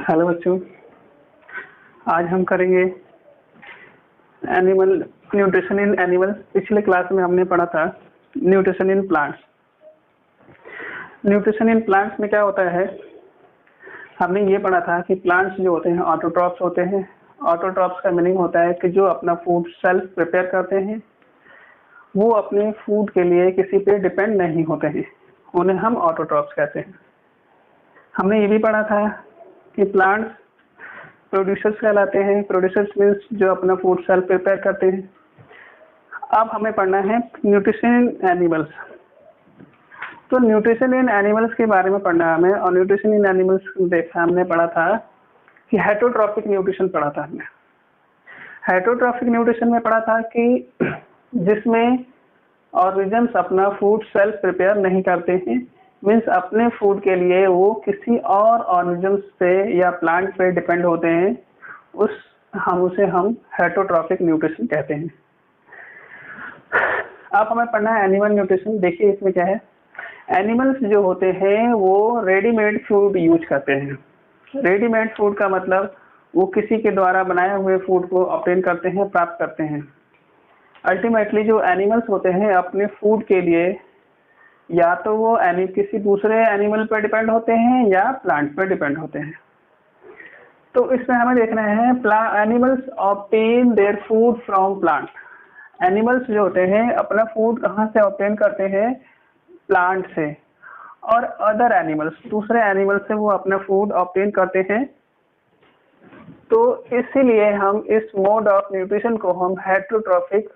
Hello बच्चों, आज हम करेंगे एनिमल न्यूट्रिशन इन एनिमल। पिछले क्लास में हमने पढ़ा था nutrition in plants. Nutrition in plants में क्या होता है, हमने ये पढ़ा था कि प्लांट्स जो होते हैं ऑटोट्रॉप्स होते हैं। ऑटोट्रॉप्स का मीनिंग होता है कि जो अपना फूड सेल्फ प्रिपेयर करते हैं, वो अपने फूड के लिए किसी पे डिपेंड नहीं होते हैं, उन्हें हम ऑटोट्रॉप्स कहते हैं। हमने ये भी पढ़ा था कि प्लांट्स प्रोड्यूसर्स कहलाते हैं। प्रोड्यूसर्स मीन्स जो अपना फूड सेल्फ प्रिपेयर करते हैं। अब हमें पढ़ना है न्यूट्रिशन इन एनिमल्स। तो न्यूट्रिशन इन एनिमल्स के बारे में पढ़ना है हमें। और न्यूट्रिशन इन एनिमल्स देखा हमने पढ़ा था कि हेटरोट्रॉफिक न्यूट्रिशन पढ़ा था हमने। हेटरोट्रॉफिक न्यूट्रिशन में पढ़ा था कि जिसमें ऑर्गेनिजम्स अपना फूड सेल्फ प्रिपेयर नहीं करते हैं, मीन्स अपने फूड के लिए वो किसी और ऑर्गेनिजम्स पे या प्लांट पे डिपेंड होते हैं, उसे हम हेटरोट्रॉफिक न्यूट्रिशन कहते हैं। अब हमें पढ़ना है एनिमल न्यूट्रिशन। देखिए इसमें क्या है, एनिमल्स जो होते हैं वो रेडीमेड फूड यूज करते हैं। रेडीमेड फूड का मतलब वो किसी के द्वारा बनाए हुए फूड को ऑब्टेन करते हैं, प्राप्त करते हैं। अल्टीमेटली जो एनिमल्स होते हैं अपने फूड के लिए या तो वो किसी दूसरे एनिमल पर डिपेंड होते हैं या प्लांट पर डिपेंड होते हैं। तो इसमें हमें देखना है animals obtain their food from plant. Animals जो होते हैं अपना फूड कहाँ से ऑब्टेन करते हैं, प्लांट से। और अदर एनिमल्स, दूसरे एनिमल से वो अपना फूड ऑब्टेन करते हैं। तो इसीलिए हम इस मोड ऑफ न्यूट्रिशन को हम हेटरोट्रॉफिक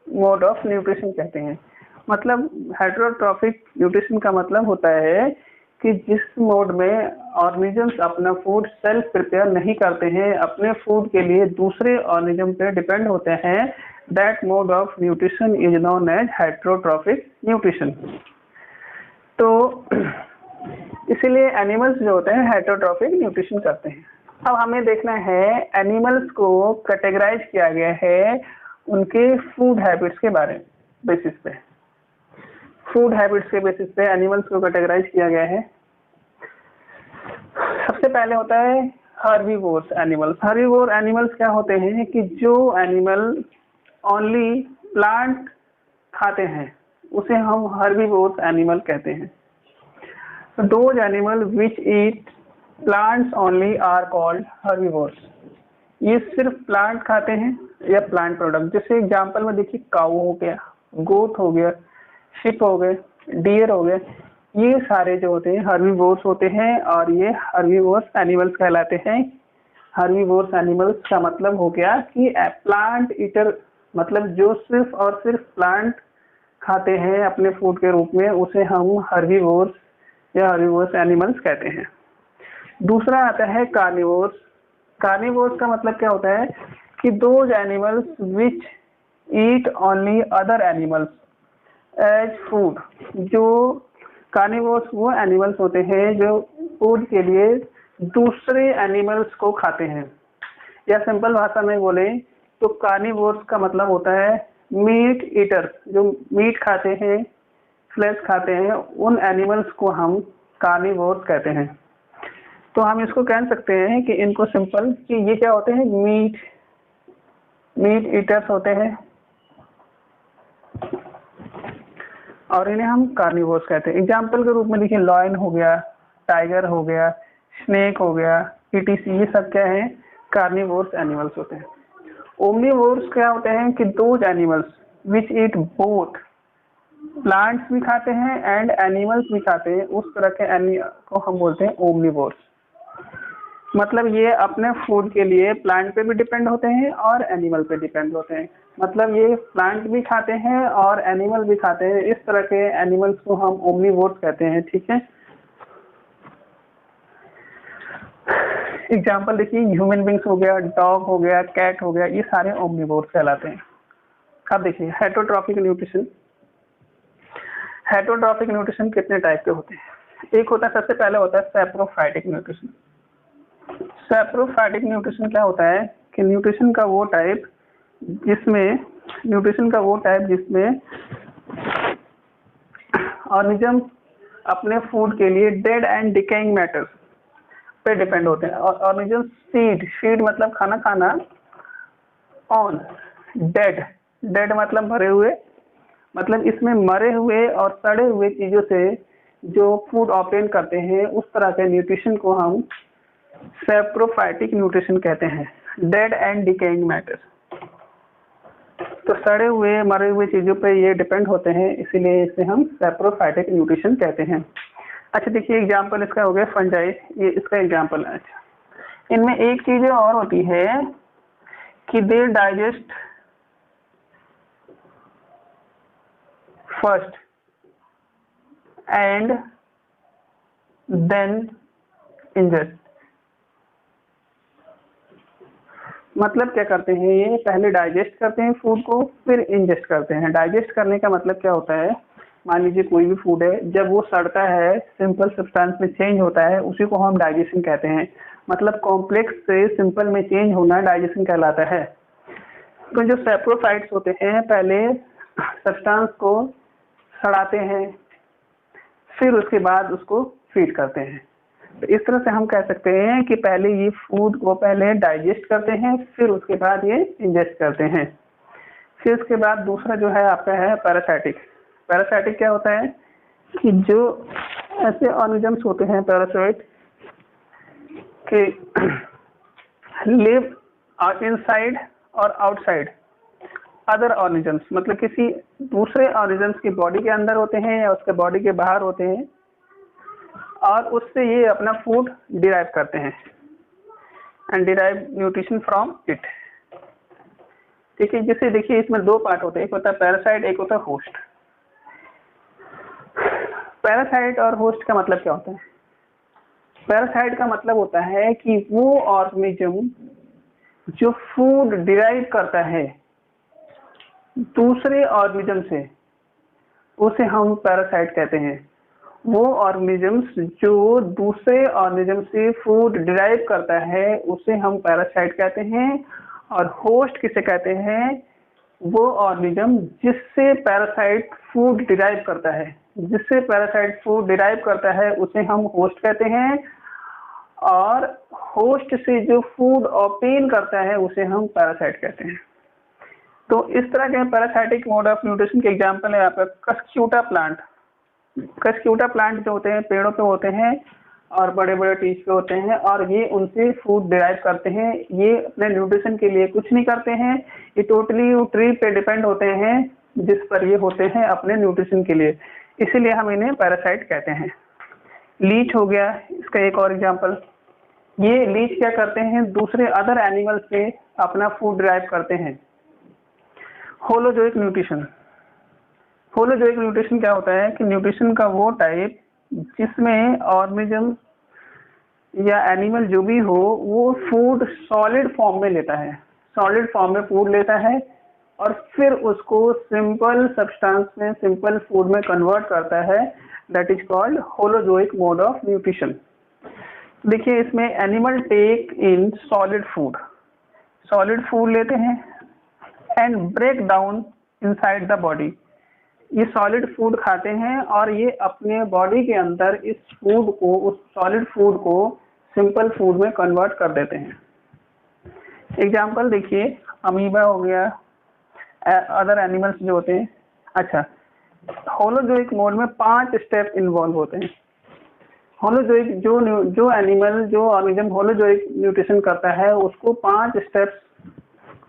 मोड ऑफ न्यूट्रिशन कहते हैं। मतलब हेटरोट्रॉफिक न्यूट्रिशन का मतलब होता है कि जिस मोड में ऑर्गेनिजम्स अपना फूड सेल्फ प्रिपेयर नहीं करते हैं, अपने फूड के लिए दूसरे ऑर्गेनिज्म पे डिपेंड होते हैं, that mode of nutrition is known as heterotrophic nutrition. तो इसीलिए एनिमल्स जो होते हैं हेटरोट्रॉफिक न्यूट्रिशन करते हैं। अब हमें देखना है एनिमल्स को कैटेगराइज किया गया है उनके फूड हैबिट्स के बारे में बेसिस पे। फूड हैबिट्स के बेसिस पे एनिमल्स को कैटेगराइज किया गया है। सबसे पहले होता है हर्बीवोर्स एनिमल्स। हर्बीवोर एनिमल्स क्या होते हैं कि जो एनिमल ओनली प्लांट खाते हैं उसे हम हर्बीवोर्स एनिमल कहते हैं। Those animal which eat plants only are called herbivores. ये सिर्फ प्लांट खाते हैं या प्लांट प्रोडक्ट। जैसे एग्जांपल में देखिए, काऊ हो गया, गोट हो गया, शिप हो गए, डियर हो गए, ये सारे जो होते हैं हर्बीवोर्स होते हैं और ये हर्बीवोर्स एनिमल्स कहलाते हैं। हर्बीवोर्स एनिमल्स का मतलब हो गया कि प्लांट ईटर, मतलब जो सिर्फ और सिर्फ प्लांट खाते हैं अपने फूड के रूप में, उसे हम हर्बीवोर्स या हर्बीवोर्स एनिमल्स कहते हैं। दूसरा आता है कार्निवोर्स। कार्निवोर्स का मतलब क्या होता है कि those animals which eat only other animals as food. जो कार्निवोर्स वो एनिमल्स होते हैं जो फूड के लिए दूसरे एनिमल्स को खाते हैं। या सिंपल भाषा में बोले तो कार्निवोर्स का मतलब होता है मीट ईटर। जो मीट खाते हैं, फ्लैश खाते हैं, उन एनिमल्स को हम कार्निवोर्स कहते हैं। तो हम इसको कह सकते हैं कि इनको सिंपल कि ये क्या होते हैं, मीट ईटर्स होते हैं और इन्हें हम कार्निवोर्स कहते हैं। एग्जाम्पल के रूप में देखिए, लॉयन हो गया, टाइगर हो गया, स्नेक हो गया, ईटीसी, ये सब क्या है, कार्निवोर्स एनिमल्स होते हैं। ओमनीवोर्स क्या होते हैं कि those animals which eat both, plants भी खाते हैं एंड एनिमल्स भी खाते हैं, उस तरह के एनिमल को हम बोलते हैं ओमनीवोर्स। मतलब ये अपने फूड के लिए प्लांट पे भी डिपेंड होते हैं और एनिमल पे डिपेंड होते हैं। मतलब ये प्लांट भी खाते हैं और एनिमल भी खाते हैं। इस तरह के एनिमल्स को हम ओमनीवोर्स कहते हैं। ठीक है, एग्जाम्पल देखिए, ह्यूमन बींग्स हो गया, डॉग हो गया, कैट हो गया, ये सारे ओमनीवोर्स कहलाते हैं। अब देखिए हेटरोट्रॉफिक न्यूट्रिशन। हेटरोट्रॉफिक न्यूट्रिशन कितने टाइप के होते हैं। एक होता है, सबसे पहले होता है सैप्रोफाइटिक न्यूट्रिशन। सैप्रोफाइटिक न्यूट्रिशन क्या होता है कि न्यूट्रिशन का वो टाइप जिसमें ऑर्गेनिज्म अपने फूड के लिए डेड एंड डिकेइंग मैटर, पे डिपेंड होते हैं। और ऑर्गेनिज्म फीड मतलब खाना खाना, ऑन डेड, डेड मतलब मरे हुए, मतलब इसमें मरे हुए और सड़े हुए चीजों से जो फूड ऑब्टेन करते हैं उस तरह के न्यूट्रिशन को हम सैप्रोफाइटिक न्यूट्रिशन कहते हैं। डेड एंड डिकेइंग मैटर, तो सड़े हुए मरे हुए चीजों पे ये डिपेंड होते हैं, इसीलिए इसे हम सैप्रोफाइटिक न्यूट्रिशन कहते हैं। अच्छा देखिए एग्जाम्पल इसका हो गया फंजाई, ये इसका एग्जाम्पल है। अच्छा, इनमें एक चीज और होती है कि they digest first and then ingest. मतलब क्या करते हैं, ये पहले डाइजेस्ट करते हैं फूड को, फिर इंजेस्ट करते हैं। डाइजेस्ट करने का मतलब क्या होता है, मान लीजिए कोई भी फूड है, जब वो सड़ता है सिंपल सब्सटेंस में चेंज होता है, उसी को हम डाइजेशन कहते हैं। मतलब कॉम्प्लेक्स से सिंपल में चेंज होना डाइजेशन कहलाता है। तो जो सैप्रोफाइट्स होते हैं पहले सब्सटेंस को सड़ाते हैं, फिर उसके बाद उसको फीड करते हैं। तो इस तरह से हम कह सकते हैं कि पहले ये फूड को पहले डाइजेस्ट करते हैं, फिर उसके बाद ये इंजेस्ट करते हैं। फिर उसके बाद दूसरा जो है आपका है पैरासाइटिक। पैरासाइटिक क्या होता है कि जो ऐसे ऑर्गेनिजम्स होते हैं पैरासाइट के लिव इनसाइड और आउटसाइड अदर ऑर्गेनिजम्स, मतलब किसी दूसरे ऑर्गेनिजम्स की बॉडी के अंदर होते हैं या उसके बॉडी के बाहर होते हैं, और उससे ये अपना फूड डिराइव करते हैं and derive nutrition from it. ठीक है, जैसे देखिए इसमें दो पार्ट होते हैं, एक होता है पैरासाइट, एक होता है होस्ट। पैरासाइट और होस्ट का मतलब क्या होता है? पैरासाइट का मतलब होता है कि वो ऑर्गेनिज्म जो फूड डिराइव करता है दूसरे ऑर्गेनिज्म से, उसे हम पैरासाइट कहते हैं। वो ऑर्गेनिजम्स जो दूसरे ऑर्गेनिज्म से फूड डिराइव करता है उसे हम पैरासाइट कहते हैं। और होस्ट किसे कहते हैं? वो ऑर्गेनिज्म जिससे पैरासाइट फूड डिराइव करता है, जिससे पैरासाइट फूड डिराइव करता है उसे हम होस्ट कहते हैं। और होस्ट से जो फूड ऑब्टेन करता है उसे हम पैरासाइट कहते हैं। तो इस तरह के पैरासाइटिक मोड ऑफ न्यूट्रिशन के एग्जाम्पल है आपका कस्क्यूटा प्लांट। कस्क्यूटा प्लांट जो होते हैं पेड़ों पे होते हैं और बड़े बड़े ट्रीज पे होते हैं, और ये उनसे फूड डिराइव करते हैं। ये अपने न्यूट्रिशन के लिए कुछ नहीं करते हैं, ये टोटली ट्री पे डिपेंड होते हैं जिस पर ये होते हैं अपने न्यूट्रिशन के लिए, इसीलिए हम इन्हें पैरासाइट कहते हैं। लीच हो गया इसका एक और एग्जाम्पल। ये लीच क्या करते हैं, दूसरे अदर एनिमल से अपना फूड डिराइव करते हैं। Holozoic nutrition. होलोजोइक न्यूट्रिशन क्या होता है कि न्यूट्रिशन का वो टाइप जिसमें ऑर्गेनिज्म या एनिमल जो भी हो वो फूड सॉलिड फॉर्म में लेता है, सॉलिड फॉर्म में फूड लेता है और फिर उसको सिंपल सब्सटेंस में, सिंपल फूड में कन्वर्ट करता है। That is called holozoic mode of nutrition. देखिए इसमें animal take in solid food, solid food लेते हैं and break down inside the body. ये सॉलिड फूड खाते हैं और ये अपने बॉडी के अंदर इस फूड को, उस सॉलिड फूड को सिंपल फूड में कन्वर्ट कर देते हैं। एग्जाम्पल देखिए अमीबा हो गया, अदर एनिमल्स जो होते हैं। अच्छा, होलोजोइक मोड में 5 स्टेप इन्वॉल्व होते हैं। होलोजोइक जो एनिमल, जो ऑर्गेनिज्म होलोजोइक न्यूट्रिशन करता है उसको 5 स्टेप्स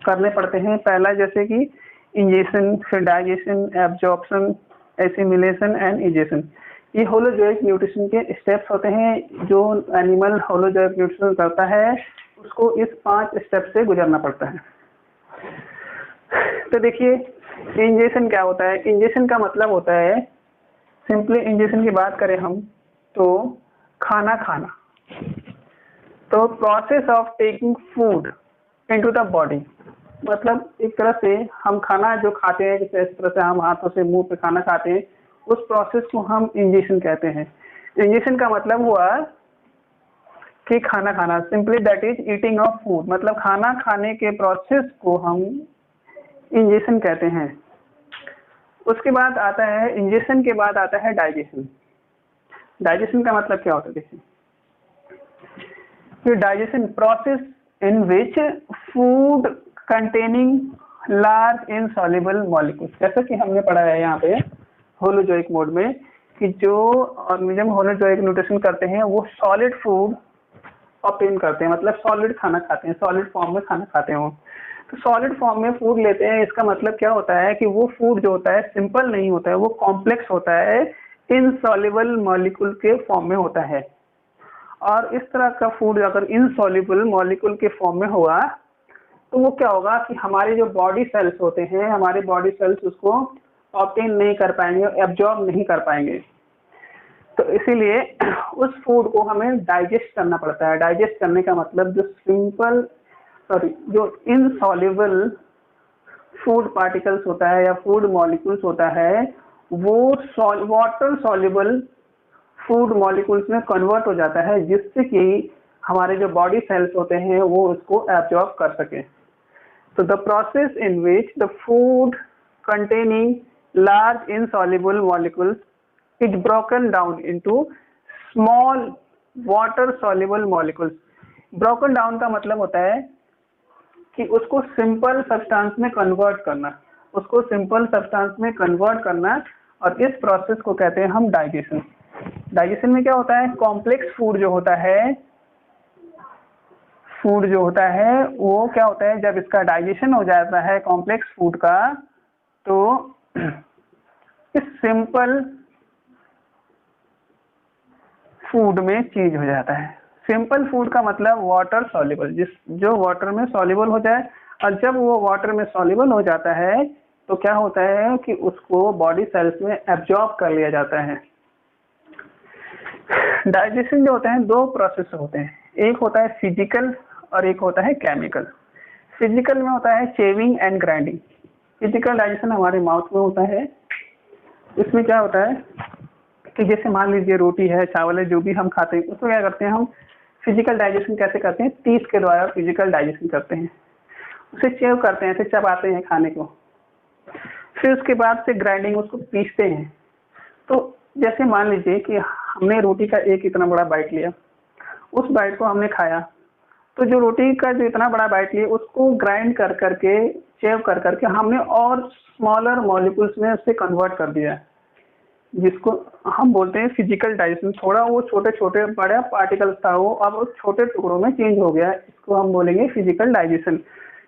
करने पड़ते हैं। पहला जैसे कि इंजेशन, फिर digestion, absorption, assimilation and egestion. ये होलोजोइक न्यूट्रिशन के स्टेप्स होते हैं। जो एनिमल होलोजोइक न्यूट्रिशन करता है उसको इस 5 स्टेप से गुजरना पड़ता है। तो देखिए इंजेशन क्या होता है? इंजेशन का मतलब होता है, सिंपली इंजेशन की बात करें हम तो खाना खाना। तो process of taking food into the body, मतलब एक तरह से हम खाना जो खाते हैं, जैसे इस तरह से हम हाथों से मुंह पे खाना खाते हैं, उस प्रोसेस को हम इंजेशन कहते हैं। इंजेशन का मतलब हुआ कि खाना खाना, simply that is eating of food, मतलब खाना खाने के प्रोसेस को हम इंजेशन कहते हैं। उसके बाद आता है, इंजेशन के बाद आता है डाइजेशन। डाइजेशन का मतलब क्या होता है? देखिए कि digestion process in which food containing large insoluble molecules, जैसा कि हमने पढ़ा है यहाँ पे होलोजोइक मोड में कि जो ऑर्गेनिज्म होलोजोइक न्यूट्रिशन करते हैं वो सॉलिड फूड ऑब्टेन करते हैं, मतलब सॉलिड खाना खाते हैं, सॉलिड फॉर्म में खाना खाते हैं वो। तो सॉलिड फॉर्म में फूड लेते हैं, इसका मतलब क्या होता है कि वो फूड जो होता है सिंपल नहीं होता है, वो कॉम्प्लेक्स होता है, इनसॉल्युबल मॉलिक्यूल के फॉर्म में होता है। और इस तरह का फूड अगर इनसॉल्युबल मॉलिक्यूल के फॉर्म में हुआ तो वो क्या होगा कि हमारे जो बॉडी सेल्स होते हैं, हमारे बॉडी सेल्स उसको ऑब्टेन नहीं कर पाएंगे, एब्जॉर्ब नहीं कर पाएंगे। तो इसीलिए उस फूड को हमें डाइजेस्ट करना पड़ता है। डाइजेस्ट करने का मतलब जो इनसॉल्युबल फूड पार्टिकल्स होता है या फूड मॉलिक्यूल्स होता है वो वाटर सॉल्युबल फूड मॉलिक्यूल्स में कन्वर्ट हो जाता है, जिससे कि हमारे जो बॉडी सेल्स होते हैं वो उसको एब्जॉर्ब कर सके। तो the process in which the food containing large insoluble molecules is broken down into small water soluble molecules. Broken down का मतलब होता है कि उसको सिंपल सब्सटेंस में कन्वर्ट करना, उसको सिंपल सब्सटेंस में कन्वर्ट करना, और इस प्रोसेस को कहते हैं हम डाइजेशन। डाइजेशन में क्या होता है, कॉम्प्लेक्स फूड जो होता है वो क्या होता है, जब इसका डाइजेशन हो जाता है कॉम्प्लेक्स फूड का तो इस सिंपल फूड में चेंज हो जाता है। सिंपल फूड का मतलब वाटर सॉल्युबल, जो वाटर में सॉल्युबल हो जाए, और जब वो वाटर में सॉल्युबल हो जाता है तो क्या होता है कि उसको बॉडी सेल्स में एब्जॉर्ब कर लिया जाता है। डाइजेशन जो होते हैं दो प्रोसेस होते हैं, एक होता है फिजिकल और एक होता है केमिकल। फिजिकल में होता है chewing and grinding. Physical digestion हमारे माउथ में होता है। इसमें क्या होता है कि जैसे मान लीजिए रोटी है, चावल है, जो भी हम खाते हैं उसको क्या करते हैं हम फिजिकल डाइजेशन कैसे करते हैं, तीस के द्वारा फिजिकल डाइजेशन करते हैं। उसे चेव करते हैं, फिर चबाते हैं खाने को, फिर उसके बाद से ग्राइंडिंग, उसको पीसते हैं। तो जैसे मान लीजिए कि हमने रोटी का एक इतना बड़ा बाइट लिया, उस बाइट को हमने खाया, तो जो रोटी का जो इतना बड़ा बाइट लिया उसको ग्राइंड कर करके, चेव कर करके हमने और स्मॉलर मॉलिक्यूल्स में उससे कन्वर्ट कर दिया, जिसको हम बोलते हैं फिजिकल डाइजेशन। थोड़ा वो छोटे छोटे बड़ा पार्टिकल्स था वो अब उस छोटे टुकड़ों में चेंज हो गया, इसको हम बोलेंगे फिजिकल डाइजेशन।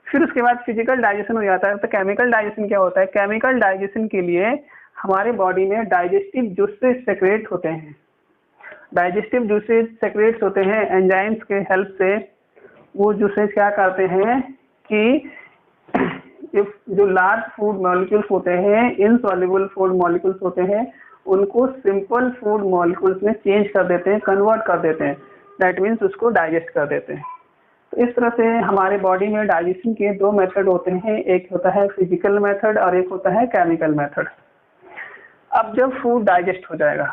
फिर उसके बाद फिजिकल डाइजेशन हो जाता है तो केमिकल डाइजेशन क्या होता है। केमिकल डाइजेशन के लिए हमारे बॉडी में डाइजेस्टिव जूसेस सेक्रेट होते हैं। डाइजेस्टिव जूसेस सेक्रेट्स होते हैं एंजाइम्स के हेल्प से। वो जूसेस क्या करते हैं कि जो लार्ज फूड मॉलिक्यूल्स होते हैं, इनसॉल्युबल फूड मॉलिक्यूल्स होते हैं, उनको सिंपल फूड मॉलिक्यूल्स में चेंज कर देते हैं, कन्वर्ट कर देते हैं। दैट मीन्स उसको डाइजेस्ट कर देते हैं। तो इस तरह से हमारे बॉडी में डाइजेशन के दो मेथड होते हैं, एक होता है फिजिकल मेथड और एक होता है केमिकल मेथड। अब जब फूड डाइजेस्ट हो जाएगा,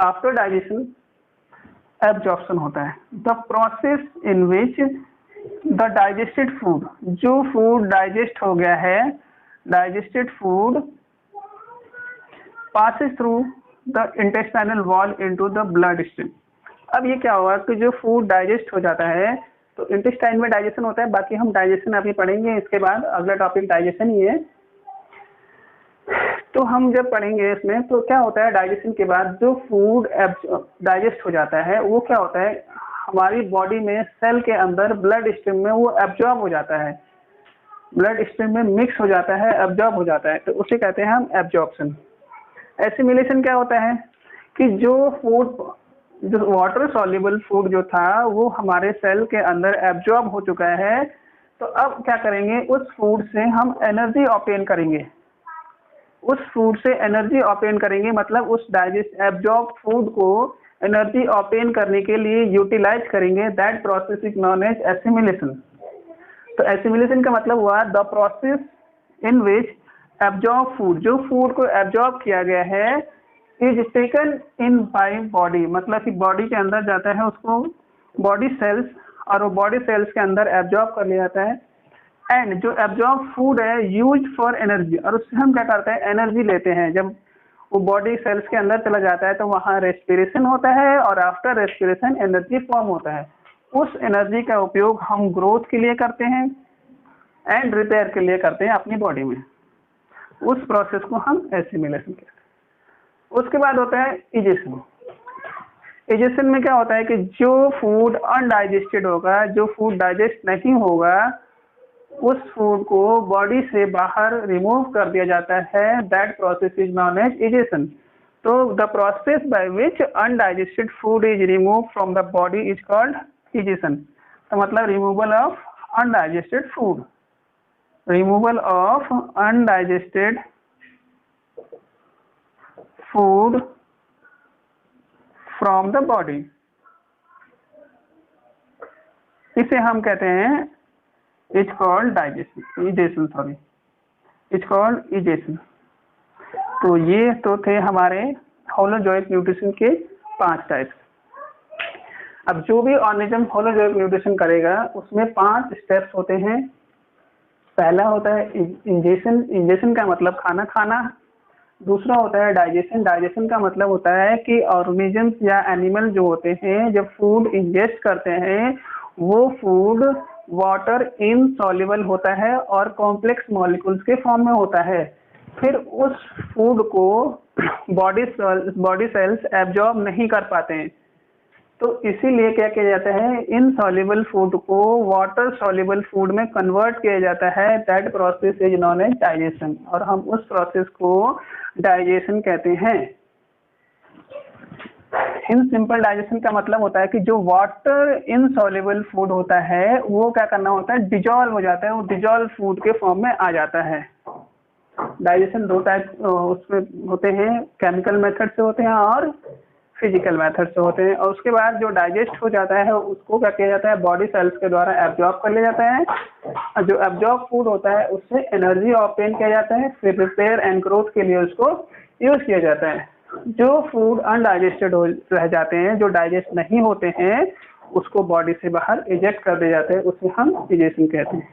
आफ्टर डाइजेशन एब्जॉर्प्शन होता है। The process in which the digested food, जो फूड डाइजेस्ट हो गया है, digested food passes through the intestinal wall into the blood stream. अब ये क्या हुआ कि जो फूड डाइजेस्ट हो जाता है तो इंटेस्टाइन में डाइजेशन होता है, बाकी हम डाइजेशन अभी पढ़ेंगे, इसके बाद अगला टॉपिक डाइजेशन ही है। तो हम जब पढ़ेंगे इसमें तो क्या होता है, डाइजेशन के बाद जो फूड डाइजेस्ट हो जाता है वो क्या होता है, हमारी बॉडी में सेल के अंदर ब्लड स्ट्रीम में वो एब्जॉर्ब हो जाता है, ब्लड स्ट्रीम में मिक्स हो जाता है, एब्जॉर्ब हो जाता है, तो उसे कहते हैं हम एब्जॉर्प्शन। एसिमिलेशन क्या होता है कि जो वाटर सॉल्युबल फूड जो था वो हमारे सेल के अंदर एब्जॉर्ब हो चुका है, तो अब क्या करेंगे, उस फूड से हम एनर्जी ऑब्टेन करेंगे। उस फूड से एनर्जी ऑब्टेन करेंगे मतलब उस डाइजेस्ट एब्जॉर्ब फूड को एनर्जी ऑब्टेन करने के लिए यूटिलाइज करेंगे। That process is known as assimilation. तो एसिमिलेशन का मतलब हुआ the process in which absorb food, जो फूड को एब्जॉर्ब किया गया है, is taken in by body, मतलब कि बॉडी के अंदर जाता है, उसको बॉडी सेल्स, और वो बॉडी सेल्स के अंदर एब्जॉर्ब कर लिया जाता है। एंड जो एब्जॉर्ब फूड है यूज फॉर एनर्जी, और उससे हम क्या करते हैं, एनर्जी लेते हैं। जब वो बॉडी सेल्स के अंदर चला जाता है तो वहाँ रेस्पिरेशन होता है और आफ्टर रेस्पिरेशन एनर्जी फॉर्म होता है। उस एनर्जी का उपयोग हम ग्रोथ के लिए करते हैं एंड रिपेयर के लिए करते हैं अपनी बॉडी में। उस प्रोसेस को हम एसिमिलेशन कहते हैं। उसके बाद होता है इजेशन। इजेशन में क्या होता है कि जो फूड अनडाइजेस्टेड होगा, जो फूड डाइजेस्ट नहीं होगा, उस फूड को बॉडी से बाहर रिमूव कर दिया जाता है। That process is known as egestion. तो the process by which undigested food is remove from the body is called egestion. तो मतलब removal of undigested food, removal of undigested food from the body, इसे हम कहते हैं is called digestion, egestion, sorry, is called egestion. तो ये तो थे हमारे होलोजोइक न्यूट्रिशन के 5 टाइप्स। अब जो भी ऑर्गेनिज्म होलोजोइक न्यूट्रिशन करेगा उसमें 5 स्टेप्स होते हैं। पहला होता है इंजेशन। इंजेशन का मतलब खाना खाना। दूसरा होता है डाइजेशन। डाइजेशन का मतलब होता है कि ऑर्गेनिजम्स या एनिमल जो होते हैं जब फूड इंजेस्ट करते हैं वो फूड वाटर इनसॉल्युबल होता है और कॉम्प्लेक्स मॉलिक्यूल्स के फॉर्म में होता है। फिर उस फूड को बॉडी सेल्स एब्जॉर्ब नहीं कर पाते हैं, तो इसीलिए क्या किया जाता है, इनसॉल्युबल फूड को वाटर सॉल्युबल फूड में कन्वर्ट किया जाता है। That process is known as digestion, और हम उस प्रोसेस को डाइजेशन कहते हैं। इन सिंपल डाइजेशन का मतलब होता है कि जो वाटर इनसॉल्युबल फूड होता है वो क्या करना होता है, डिजॉल्व हो जाता है, वो डिजॉल्व फूड के फॉर्म में आ जाता है। डाइजेशन 2 टाइप उसमें होते हैं, केमिकल मेथड से होते हैं और फिजिकल मेथड से होते हैं। और उसके बाद जो डाइजेस्ट हो जाता है उसको क्या किया जाता है, बॉडी सेल्स के द्वारा एब्जॉर्ब कर लिया जाता है। और जो एब्जॉर्ब फूड होता है उससे एनर्जी ऑब्टेन किया जाता है, फिर रिपेयर एंड ग्रोथ के लिए उसको यूज किया जाता है। जो फूड अनडाइजेस्टेड रह जाते हैं, जो डाइजेस्ट नहीं होते हैं, उसको बॉडी से बाहर इजेक्ट कर दिए जाते हैं, उसे हम इजेशन कहते हैं।